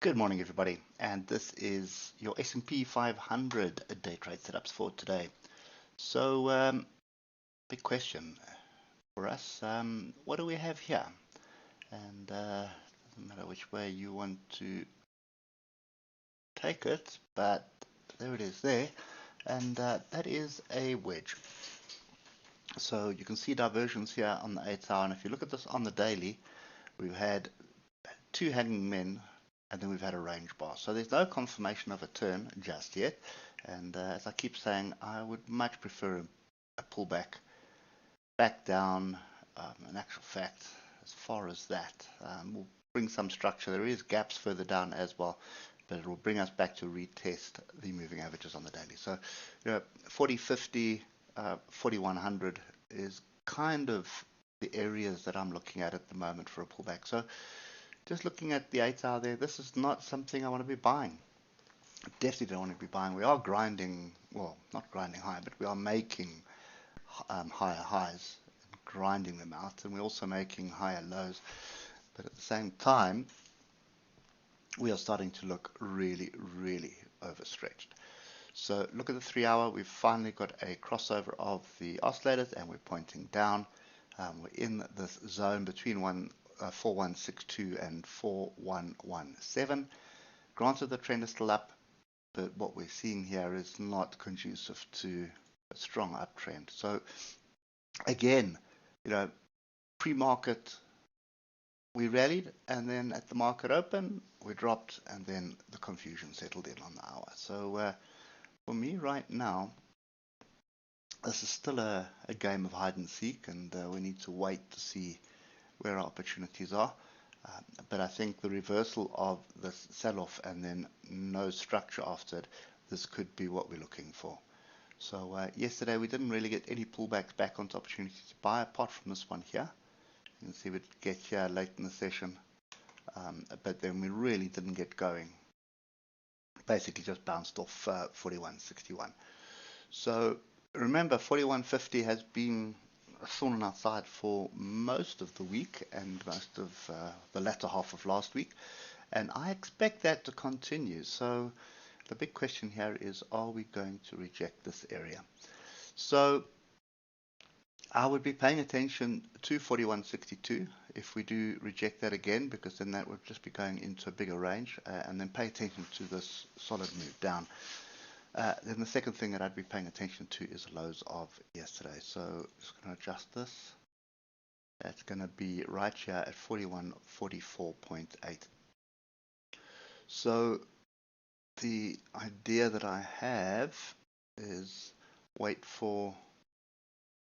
Good morning, everybody, and this is your S&P 500 day trade setups for today. So, big question for us, what do we have here? And doesn't matter which way you want to take it, but there it is there, and that is a wedge. So you can see diversions here on the 8 hour, and if you look at this on the daily, we've had two hanging men, and then we've had a range bar. So there's no confirmation of a turn just yet. And as I keep saying, I would much prefer a pullback back down. In actual fact, as far as that, will bring some structure. There is gaps further down as well, but it will bring us back to retest the moving averages on the daily. So, 40, 50, 4100 is kind of the areas that I'm looking at the moment for a pullback. So just looking at the 8 hour there, this is not something I want to be buying. Definitely don't want to be buying. We are grinding, well, not grinding high, but we are making higher highs, grinding them out, and we're also making higher lows. But at the same time, we are starting to look really, really overstretched. So look at the 3 hour. We've finally got a crossover of the oscillators, and we're pointing down. We're in this zone between 4162 and 4117. Granted, the trend is still up, but what we're seeing here is not conducive to a strong uptrend. So again, pre-market we rallied, and then at the market open we dropped, and then the confusion settled in on the hour. So for me right now, this is still a game of hide and seek, and we need to wait to see where our opportunities are. But I think the reversal of this sell-off and then no structure after it, this could be what we're looking for. So yesterday we didn't really get any pullbacks back onto opportunities to buy, apart from this one here. You can see we get here late in the session, but then we really didn't get going. Basically just bounced off 4161. So remember, 4150 has been a thorn in our side for most of the week and most of the latter half of last week, and I expect that to continue. So the big question here is, are we going to reject this area? So I would be paying attention to 4162 if we do reject that again, because then that would just be going into a bigger range, and then pay attention to this solid move down. Then the second thing that I'd be paying attention to is the lows of yesterday. So just going to adjust this. That's going to be right here at 4144.8. So the idea that I have is wait for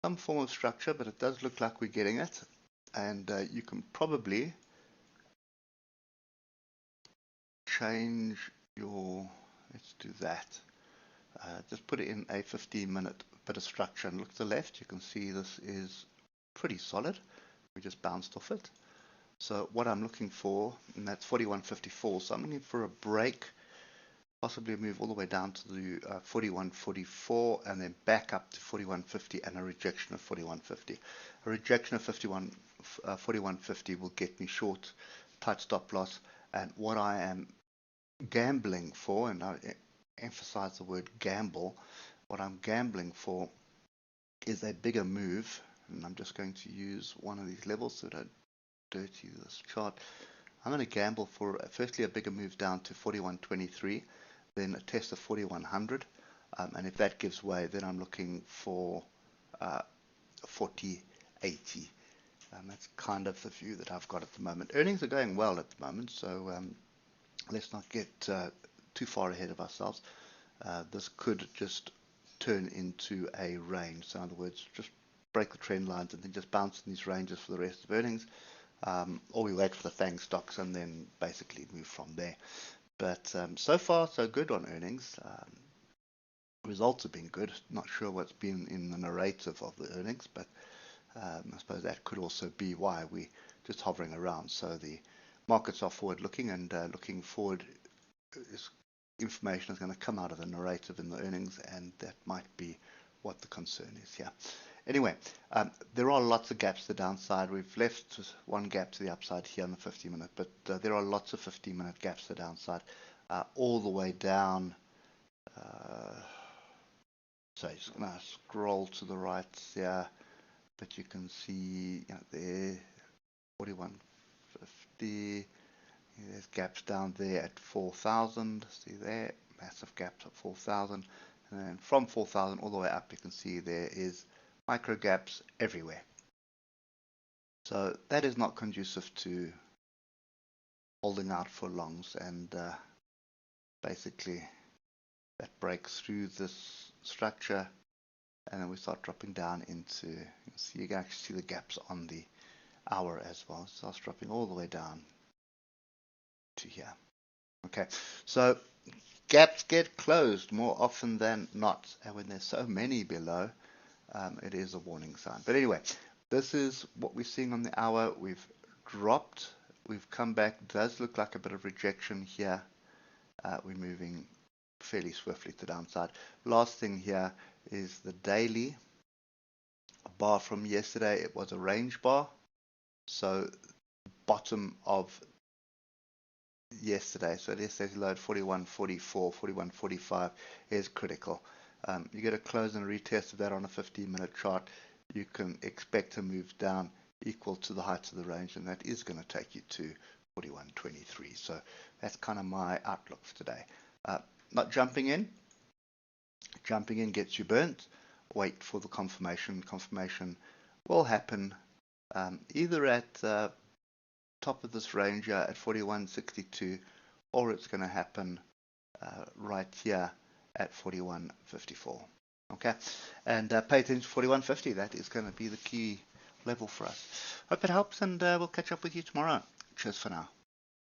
some form of structure, but it does look like we're getting it. And you can probably change your, let's do that. Just put it in a 15-minute bit of structure and look to the left. You can see this is pretty solid. We just bounced off it. So what I'm looking for, and that's 4154. So I'm looking for a break, possibly a move all the way down to the 4144, and then back up to 4150, and a rejection of 4150. A rejection of 4150 will get me short, tight stop loss. And what I am gambling for, and I emphasize the word gamble, what I'm gambling for is a bigger move. And I'm just going to use one of these levels so that I don't dirty this chart. I'm going to gamble for firstly a bigger move down to 4123, then a test of 4100, and if that gives way, then I'm looking for 4080. That's kind of the view that I've got at the moment. Earnings are going well at the moment, so let's not get too far ahead of ourselves. This could just turn into a range. So in other words, just break the trend lines and then just bounce in these ranges for the rest of earnings. Or we wait for the FANG stocks and then basically move from there. But so far, so good on earnings. Results have been good. Not sure what's been in the narrative of the earnings, but I suppose that could also be why we're just hovering around. So the markets are forward looking, and looking forward, information is going to come out of the narrative in the earnings, and that might be what the concern is here. Anyway, there are lots of gaps to the downside. We've left one gap to the upside here on the 50-minute, but there are lots of 50-minute gaps to the downside, all the way down. So I'm just going to scroll to the right here, but you can see there, 41.50. There's gaps down there at 4,000. See there, massive gaps at 4,000. And then from 4,000 all the way up, you can see there is micro gaps everywhere. So that is not conducive to holding out for longs, and basically that breaks through this structure, and then we start dropping down into, you can actually see the gaps on the hour as well. It starts dropping all the way down to here. Okay, so gaps get closed more often than not, and when there's so many below, it is a warning sign. But anyway, this is what we're seeing on the hour. We've dropped, we've come back. It does look like a bit of rejection here. We're moving fairly swiftly to the downside. Last thing here is the daily bar from yesterday. It was a range bar, so bottom of yesterday, so yesterday's low at 41.44, 41.45 is critical. You get a close and a retest of that on a 15-minute chart, you can expect to move down equal to the height of the range, and that is going to take you to 41.23. So that's kind of my outlook for today. Not jumping in. Jumping in gets you burnt. Wait for the confirmation. Confirmation will happen either at top of this range here at 41.62, or it's going to happen right here at 41.54. Okay, and pay attention to 41.50. That is going to be the key level for us. Hope it helps, and we'll catch up with you tomorrow. Cheers for now.